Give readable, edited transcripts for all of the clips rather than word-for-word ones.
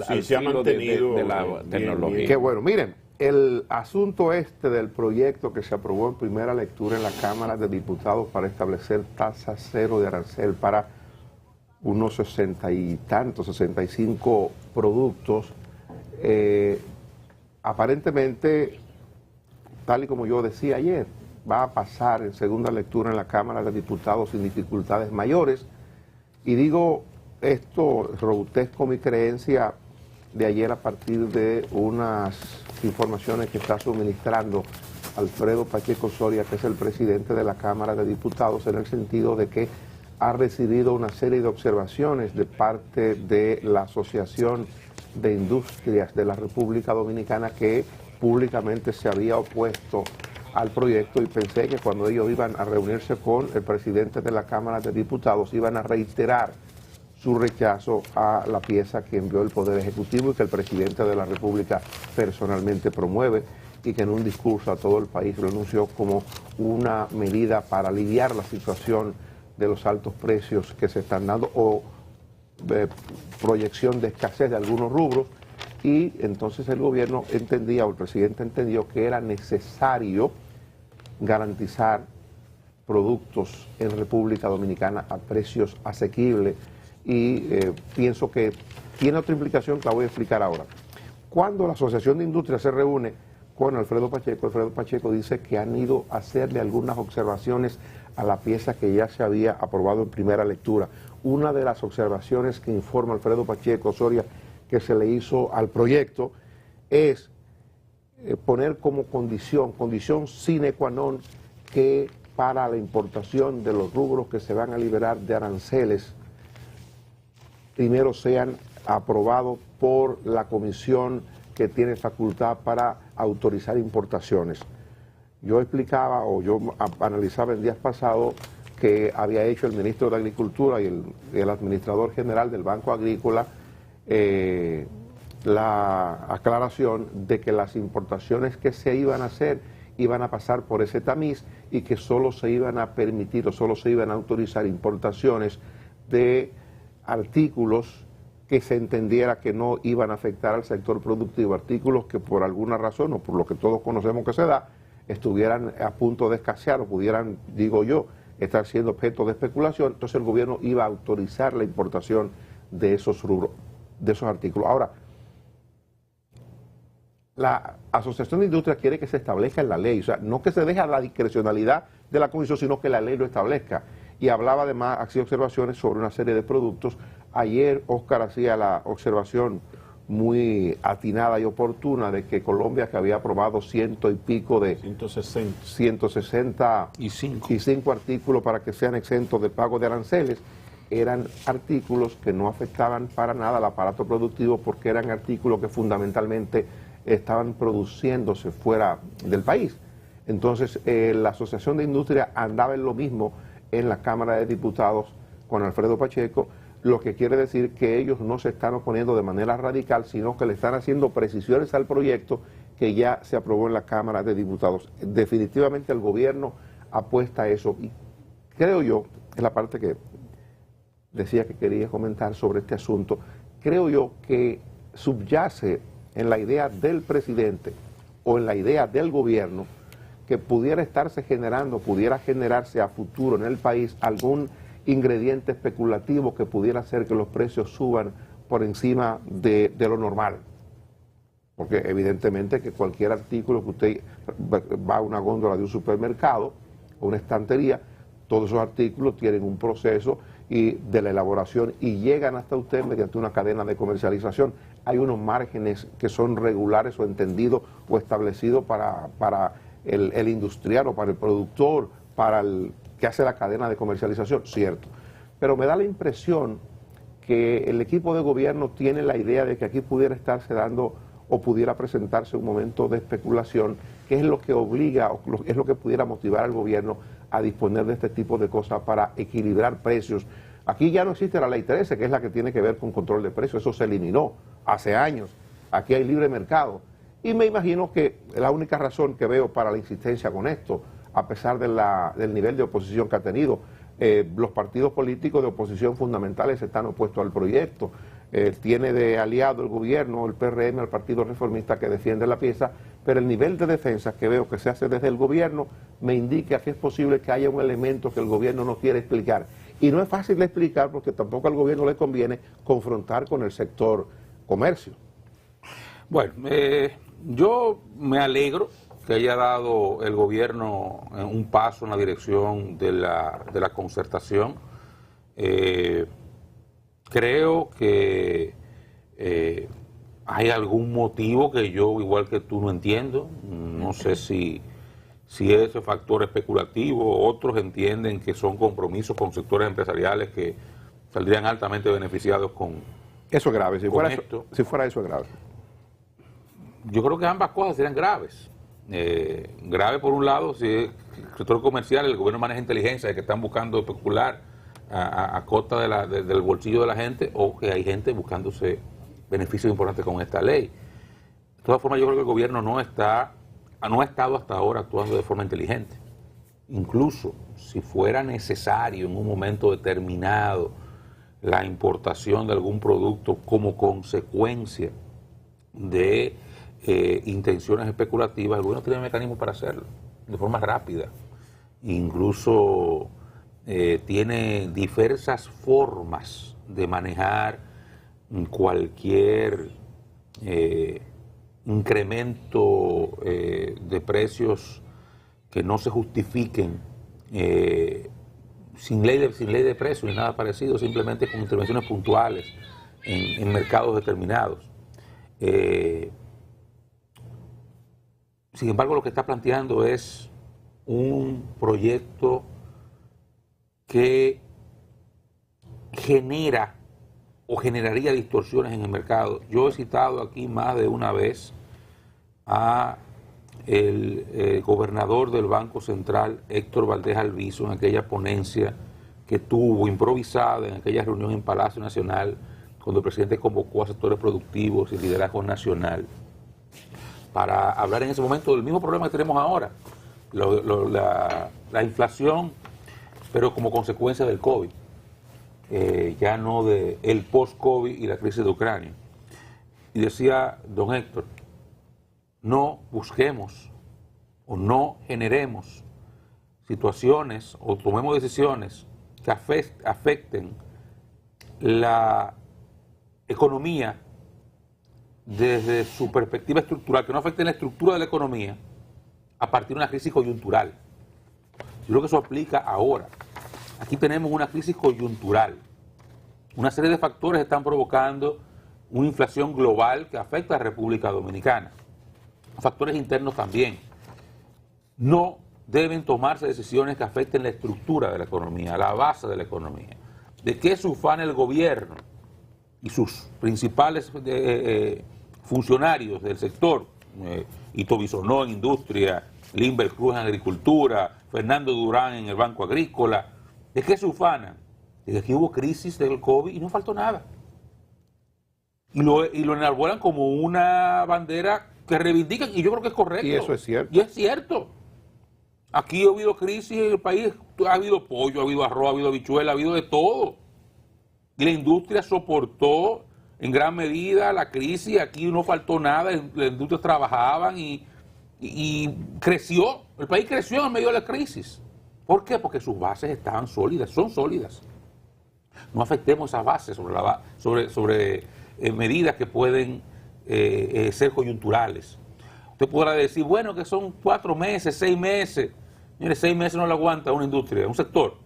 Sí, se ha mantenido de la tecnología. Qué bueno. Miren, el asunto del proyecto que se aprobó en primera lectura en la Cámara de Diputados para establecer tasa cero de arancel para unos 60 y tantos, 65 productos, aparentemente, tal y como yo decía ayer, va a pasar en segunda lectura en la Cámara de Diputados sin dificultades mayores. Y digo esto, robustezco mi creencia de ayer a partir de unas informaciones que está suministrando Alfredo Pacheco Soria, que es el presidente de la Cámara de Diputados, en el sentido de que ha recibido una serie de observaciones de parte de la Asociación de Industrias de la República Dominicana, que públicamente se había opuesto al proyecto, y pensé que cuando ellos iban a reunirse con el presidente de la Cámara de Diputados iban a reiterar su rechazo a la pieza que envió el Poder Ejecutivo y que el presidente de la República personalmente promueve, y que en un discurso a todo el país lo anunció como una medida para aliviar la situación de los altos precios que se están dando o proyección de escasez de algunos rubros. Y entonces el gobierno entendía, o el presidente entendió, que era necesario garantizar productos en República Dominicana a precios asequibles. Y pienso que tiene otra implicación que la voy a explicar ahora. Cuando la Asociación de Industria se reúne con Alfredo Pacheco dice que han ido a hacerle algunas observaciones a la pieza que ya se había aprobado en primera lectura. Una de las observaciones que informa Alfredo Pacheco Soria que se le hizo al proyecto es poner como condición sine qua non, que para la importación de los rubros que se van a liberar de aranceles, primero sean aprobados por la comisión que tiene facultad para autorizar importaciones. Yo explicaba, o yo analizaba en días pasados, que había hecho el ministro de Agricultura y el administrador general del Banco Agrícola la aclaración de que las importaciones que se iban a hacer iban a pasar por ese tamiz, y que solo se iban a permitir o solo se iban a autorizar importaciones de artículos que se entendiera que no iban a afectar al sector productivo, artículos que por alguna razón, o por lo que todos conocemos que se da, estuvieran a punto de escasear o pudieran, digo yo, estar siendo objeto de especulación. Entonces el gobierno iba a autorizar la importación de esos rubros, de esos artículos. Ahora, la Asociación de Industria quiere que se establezca en la ley, o sea, no que se deje a la discrecionalidad de la comisión, sino que la ley lo establezca. Y hablaba además, hacía observaciones sobre una serie de productos. Ayer Oscar hacía la observación muy atinada y oportuna de que Colombia, que había aprobado 165 artículos para que sean exentos del pago de aranceles, eran artículos que no afectaban para nada al aparato productivo, porque eran artículos que fundamentalmente estaban produciéndose fuera del país. Entonces la Asociación de Industria andaba en lo mismo en la Cámara de Diputados con Alfredo Pacheco, lo que quiere decir que ellos no se están oponiendo de manera radical, sino que le están haciendo precisiones al proyecto que ya se aprobó en la Cámara de Diputados. Definitivamente el gobierno apuesta a eso, y creo yo, es la parte que decía que quería comentar sobre este asunto, creo yo que subyace en la idea del presidente o en la idea del gobierno que pudiera estarse generando, pudiera generarse a futuro en el país algún ingrediente especulativo que pudiera hacer que los precios suban por encima de lo normal. Porque evidentemente que cualquier artículo que usted va a una góndola de un supermercado o una estantería, todos esos artículos tienen un proceso de la elaboración y llegan hasta usted mediante una cadena de comercialización. Hay unos márgenes que son regulares o entendidos o establecidos para el industrial o para el productor, para el que hace la cadena de comercialización, cierto. Pero me da la impresión que el equipo de gobierno tiene la idea de que aquí pudiera estarse dando o pudiera presentarse un momento de especulación, que es lo que obliga o es lo que pudiera motivar al gobierno a disponer de este tipo de cosas para equilibrar precios. Aquí ya no existe la ley 13, que es la que tiene que ver con control de precios, eso se eliminó hace años. Aquí hay libre mercado. Y me imagino que la única razón que veo para la insistencia con esto, a pesar del nivel de oposición que ha tenido, los partidos políticos de oposición fundamentales están opuestos al proyecto. tiene de aliado el gobierno, el PRM, el Partido Reformista que defiende la pieza, pero el nivel de defensa que veo que se hace desde el gobierno me indica que es posible que haya un elemento que el gobierno no quiere explicar. Y no es fácil de explicar porque tampoco al gobierno le conviene confrontar con el sector comercio. Bueno, yo me alegro que haya dado el gobierno un paso en la dirección de la concertación. Creo que hay algún motivo que yo, igual que tú, no entiendo. No sé si ese factor especulativo, otros entienden que son compromisos con sectores empresariales que saldrían altamente beneficiados con eso es grave, si fuera esto. Si fuera eso es grave. Yo creo que ambas cosas serían graves. Grave por un lado, si el sector comercial, el gobierno maneja inteligencia de que están buscando especular a costa del bolsillo de la gente, o que hay gente buscándose beneficios importantes con esta ley. De todas formas, yo creo que el gobierno no ha estado hasta ahora actuando de forma inteligente. Incluso si fuera necesario en un momento determinado la importación de algún producto como consecuencia de intenciones especulativas, el gobierno tiene mecanismos para hacerlo de forma rápida. Incluso tiene diversas formas de manejar cualquier incremento de precios que no se justifiquen sin ley de precios ni nada parecido, simplemente con intervenciones puntuales en mercados determinados. Sin embargo, lo que está planteando es un proyecto que genera o generaría distorsiones en el mercado. Yo he citado aquí más de una vez a el gobernador del Banco Central, Héctor Valdés Alviso, en aquella ponencia que tuvo improvisada en aquella reunión en Palacio Nacional, cuando el presidente convocó a sectores productivos y liderazgo nacional para hablar en ese momento del mismo problema que tenemos ahora, la inflación, pero como consecuencia del COVID, ya no del post-COVID y la crisis de Ucrania. Y decía don Héctor, no busquemos o no generemos situaciones o tomemos decisiones que afecten la economía desde su perspectiva estructural, que no afecten la estructura de la economía a partir de una crisis coyuntural. Yo creo que eso aplica ahora. Aquí tenemos una crisis coyuntural. Una serie de factores están provocando una inflación global que afecta a la República Dominicana. Factores internos también. No deben tomarse decisiones que afecten la estructura de la economía, la base de la economía. ¿De qué se ufana el gobierno y sus principales funcionarios del sector? Ito Bisonó en industria, Limber Cruz en agricultura, Fernando Durán en el Banco Agrícola. ¿De qué se ufanan? De que aquí hubo crisis del COVID y no faltó nada. Y lo enarbolan como una bandera que reivindican, y yo creo que es correcto. Y eso es cierto. Y es cierto. Aquí ha habido crisis en el país, ha habido pollo, ha habido arroz, ha habido habichuela, ha habido de todo. Y la industria soportó en gran medida la crisis, aquí no faltó nada, las industrias trabajaban y creció, el país creció en medio de la crisis. ¿Por qué? Porque sus bases estaban sólidas, son sólidas. No afectemos esas bases sobre medidas que pueden ser coyunturales. Usted podrá decir, bueno, que son 4 meses, 6 meses. Mire, 6 meses no lo aguanta una industria, un sector.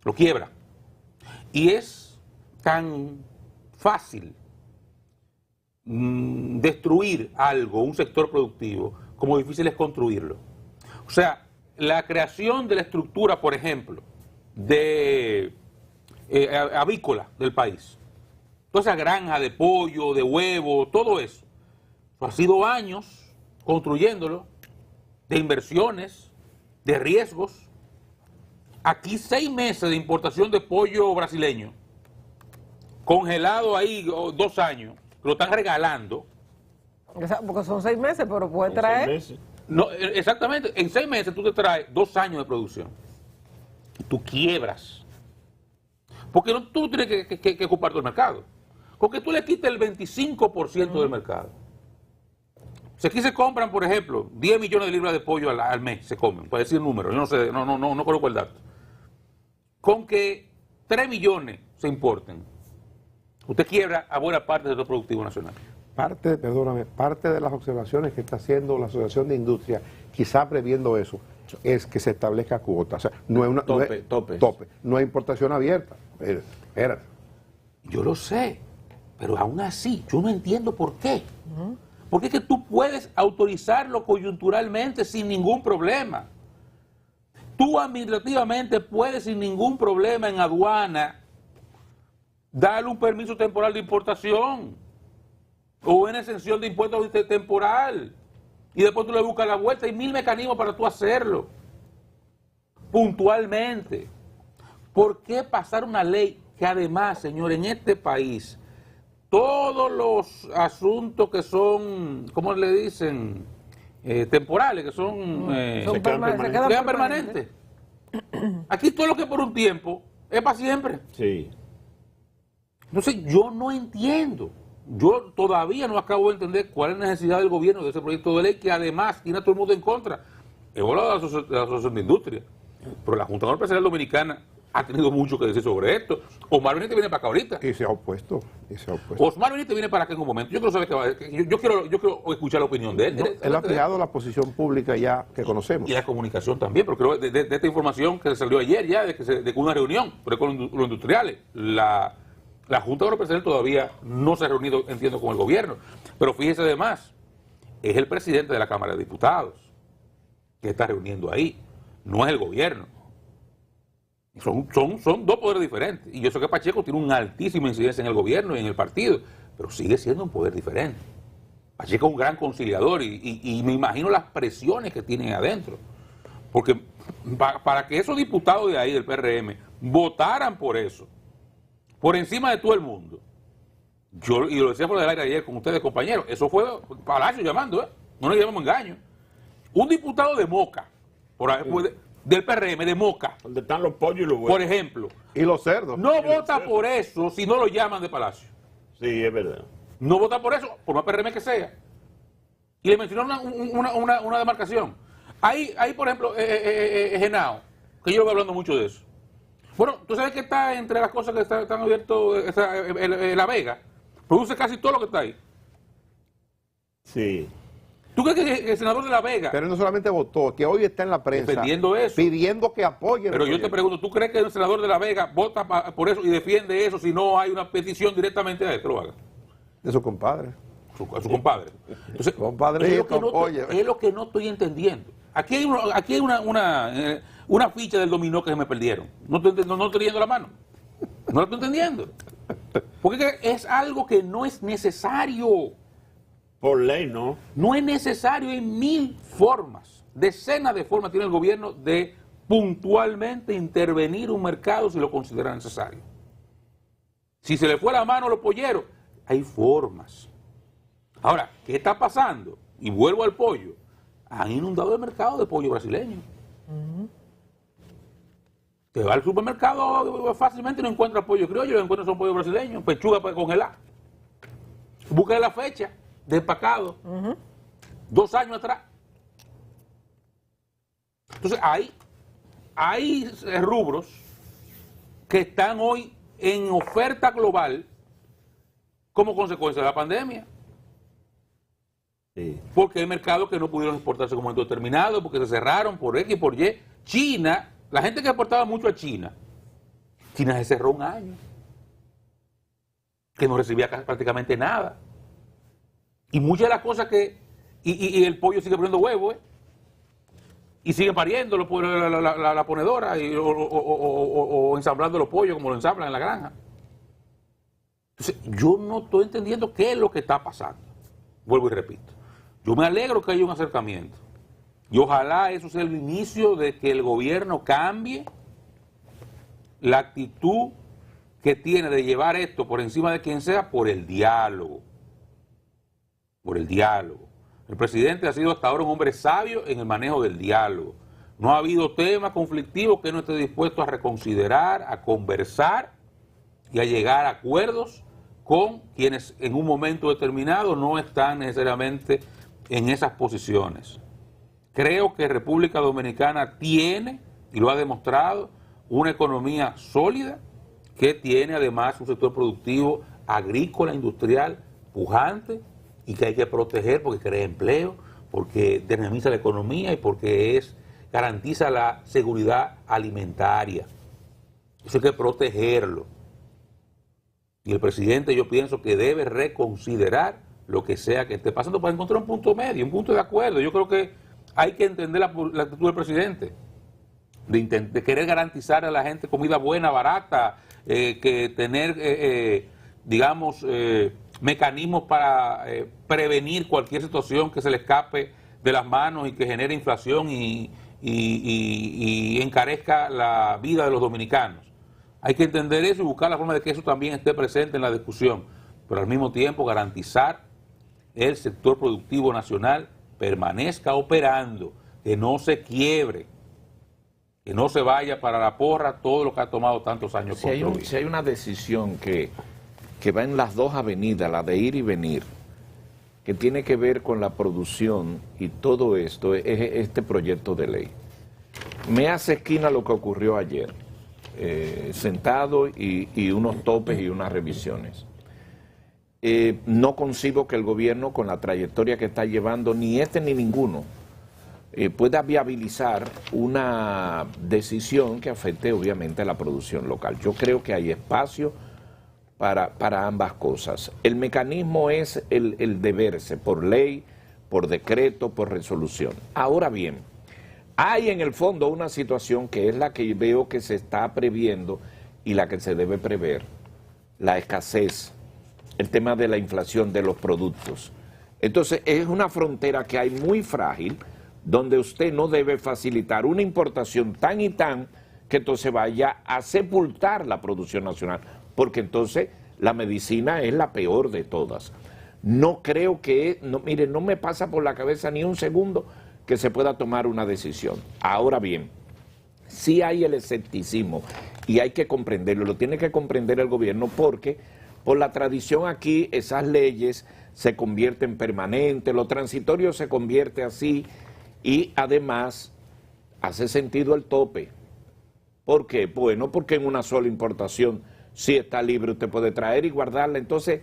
Lo quiebra. Y es tan fácil destruir algo, un sector productivo, como difícil es construirlo. O sea, la creación de la estructura, por ejemplo, de avícola del país, toda esa granja de pollo, de huevo, todo eso ha sido años construyéndolo, de inversiones, de riesgos. Aquí 6 meses de importación de pollo brasileño, congelado ahí 2 años, lo están regalando. Porque son 6 meses, pero puede traer. 6 meses. No, exactamente, en 6 meses tú te traes 2 años de producción. Tú quiebras. Porque tú tienes que ocupar todo el mercado. con que tú le quites el 25% del mercado. Si aquí se compran, por ejemplo, 10 millones de libras de pollo al mes, se comen, para decir números, yo no sé, no conozco el dato. Con que 3 millones se importen, usted quiebra a buena parte del productivo nacional. Parte de las observaciones que está haciendo la Asociación de Industria, quizá previendo eso, es que se establezca cuotas. O sea, no es una tope, no es importación abierta. Espérate. Yo lo sé, pero aún así, yo no entiendo por qué. Porque es que tú puedes autorizarlo coyunturalmente sin ningún problema. Tú administrativamente puedes sin ningún problema en aduana darle un permiso temporal de importación o una exención de impuestos temporal y después tú le buscas la vuelta. Hay 1000 mecanismos para tú hacerlo puntualmente. ¿Por qué pasar una ley que además, señor, en este país todos los asuntos que son, ¿cómo le dicen? Temporales, que son se quedan permanentes. Aquí todo lo que por un tiempo es para siempre. Sí. Entonces yo no entiendo, yo todavía no acabo de entender cuál es la necesidad del gobierno de ese proyecto de ley que además tiene a todo el mundo en contra. He hablado de la Asociación de Industria, pero la Junta Empresarial Dominicana ha tenido mucho que decir sobre esto. Omar Benítez viene para acá ahorita. Y se ha opuesto. Omar Benítez viene para acá en un momento. Yo quiero saber yo quiero escuchar la opinión de él. No, él ha fijado la posición pública ya que conocemos. Y la comunicación también, porque de esta información que salió ayer ya, de que una reunión con los industriales, la Junta Empresarial todavía no se ha reunido, entiendo, con el gobierno. Pero fíjese además, es el presidente de la Cámara de Diputados que está reuniendo ahí, no es el gobierno. Son dos poderes diferentes. Y yo sé que Pacheco tiene una altísima incidencia en el gobierno y en el partido, pero sigue siendo un poder diferente. Pacheco es un gran conciliador y me imagino las presiones que tienen adentro. Porque para que esos diputados de ahí, del PRM, votaran por eso, por encima de todo el mundo, y lo decía por el aire ayer con ustedes, compañeros, eso fue Palacio llamando, no le llamamos engaño. Un diputado de Moca, del PRM, de Moca, Donde están los pollos y los huevos. por ejemplo, Y los cerdos. no vota por eso si no lo llaman de Palacio. Sí, es verdad. No vota por eso, por más PRM que sea. Y le mencionó una demarcación. Hay, por ejemplo, Genao, que yo lo voy hablando mucho de eso. Bueno, tú sabes que está entre las cosas que están abiertas, La Vega, produce casi todo lo que está ahí. Sí. ¿Tú crees que el senador de La Vega, Pero él no solamente votó, que hoy está en la prensa defendiendo eso, pidiendo que apoyen. pero yo te pregunto, ¿tú crees que el senador de La Vega vota por eso y defiende eso si no hay una petición directamente a él que lo haga? De su compadre. A su compadre. Entonces, Compadre, es lo que no estoy entendiendo. Aquí hay una ficha del dominó que se me perdieron. No estoy leyendo la mano. No lo estoy entendiendo. Porque es algo que no es necesario. Por ley, ¿no? No es necesario. Hay 1000 formas, decenas de formas tiene el gobierno de puntualmente intervenir un mercado si lo considera necesario. Si se le fue la mano a los polleros, hay formas. Ahora, ¿qué está pasando? Y vuelvo al pollo. Han inundado el mercado de pollo brasileño. Te va al supermercado fácilmente y no encuentra pollo criollo, lo encuentras son pollo brasileño, pechuga para congelar. Busca la fecha de empacado, 2 años atrás. Entonces hay rubros que están hoy en oferta global como consecuencia de la pandemia. Sí. Porque hay mercados que no pudieron exportarse como momento determinado, porque se cerraron por X, por Y. China, la gente que exportaba mucho a China se cerró 1 año, que no recibía prácticamente nada. Y muchas de las cosas y el pollo sigue poniendo huevos, y sigue pariendo la ponedora, o ensamblando los pollos como lo ensamblan en la granja. Entonces, yo no estoy entendiendo qué es lo que está pasando. Vuelvo y repito. Yo me alegro que haya un acercamiento. Y ojalá eso sea el inicio de que el gobierno cambie la actitud que tiene de llevar esto por encima de quien sea por el diálogo. Por el diálogo. El presidente ha sido hasta ahora un hombre sabio en el manejo del diálogo. No ha habido tema conflictivo que no esté dispuesto a reconsiderar, a conversar y a llegar a acuerdos con quienes en un momento determinado no están necesariamente en esas posiciones. Creo que República Dominicana tiene, y lo ha demostrado, una economía sólida que tiene además un sector productivo agrícola, industrial, pujante, y que hay que proteger porque crea empleo, porque dinamiza la economía y porque garantiza la seguridad alimentaria. Eso hay que protegerlo. Y el presidente, yo pienso que debe reconsiderar lo que sea que esté pasando para encontrar un punto medio, un punto de acuerdo. Yo creo que hay que entender la actitud del presidente, de querer garantizar a la gente comida buena, barata, que tener, mecanismos para prevenir cualquier situación que se le escape de las manos y que genere inflación y encarezca la vida de los dominicanos. Hay que entender eso y buscar la forma de que eso también esté presente en la discusión, pero al mismo tiempo garantizar el sector productivo nacional permanezca operando, que no se quiebre, que no se vaya para la porra todo lo que ha tomado tantos años construir. Si hay una decisión que va en las dos avenidas, la de ir y venir, que tiene que ver con la producción y todo esto, es este proyecto de ley. Me hace esquina lo que ocurrió ayer, sentado y unos topes y unas revisiones. No concibo que el gobierno, con la trayectoria que está llevando, ni este ni ninguno, pueda viabilizar una decisión que afecte obviamente a la producción local. Yo creo que hay espacio para ambas cosas. El mecanismo es el deberse por ley, por decreto, por resolución. Ahora bien, hay en el fondo una situación que es la que veo que se está previendo y la que se debe prever, la escasez, el tema de la inflación de los productos. Entonces es una frontera que hay muy frágil, donde usted no debe facilitar una importación tan y tan que entonces vaya a sepultar la producción nacional, porque entonces la medicina es la peor de todas. No creo que, mire, no me pasa por la cabeza ni un segundo que se pueda tomar una decisión. Ahora bien, sí hay el escepticismo y hay que comprenderlo, lo tiene que comprender el gobierno, porque por la tradición aquí esas leyes se convierten permanentes, lo transitorio se convierte así y además hace sentido el tope. ¿Por qué? Bueno, porque en una sola importación, si está libre, usted puede traer y guardarla. Entonces,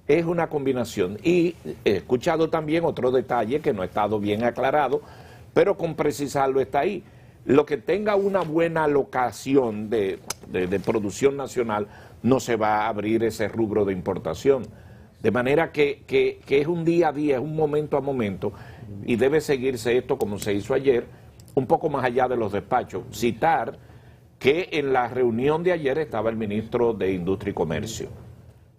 es una combinación. Y he escuchado también otro detalle que no ha estado bien aclarado, pero con precisarlo está ahí. Lo que tenga una buena alocación de producción nacional, no se va a abrir ese rubro de importación. De manera que es un día a día, es un momento a momento, y debe seguirse esto como se hizo ayer, un poco más allá de los despachos. Citar que en la reunión de ayer estaba el ministro de Industria y Comercio,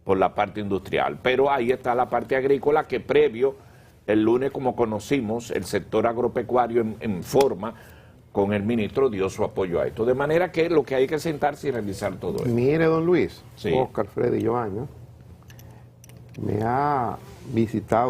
por la parte industrial, pero ahí está la parte agrícola que previo, el lunes como conocimos, el sector agropecuario en forma, con el ministro dio su apoyo a esto. De manera que lo que hay que sentarse y revisar todo esto. Mire, don Luis, Sí. Oscar, Freddy y Joan, me ha visitado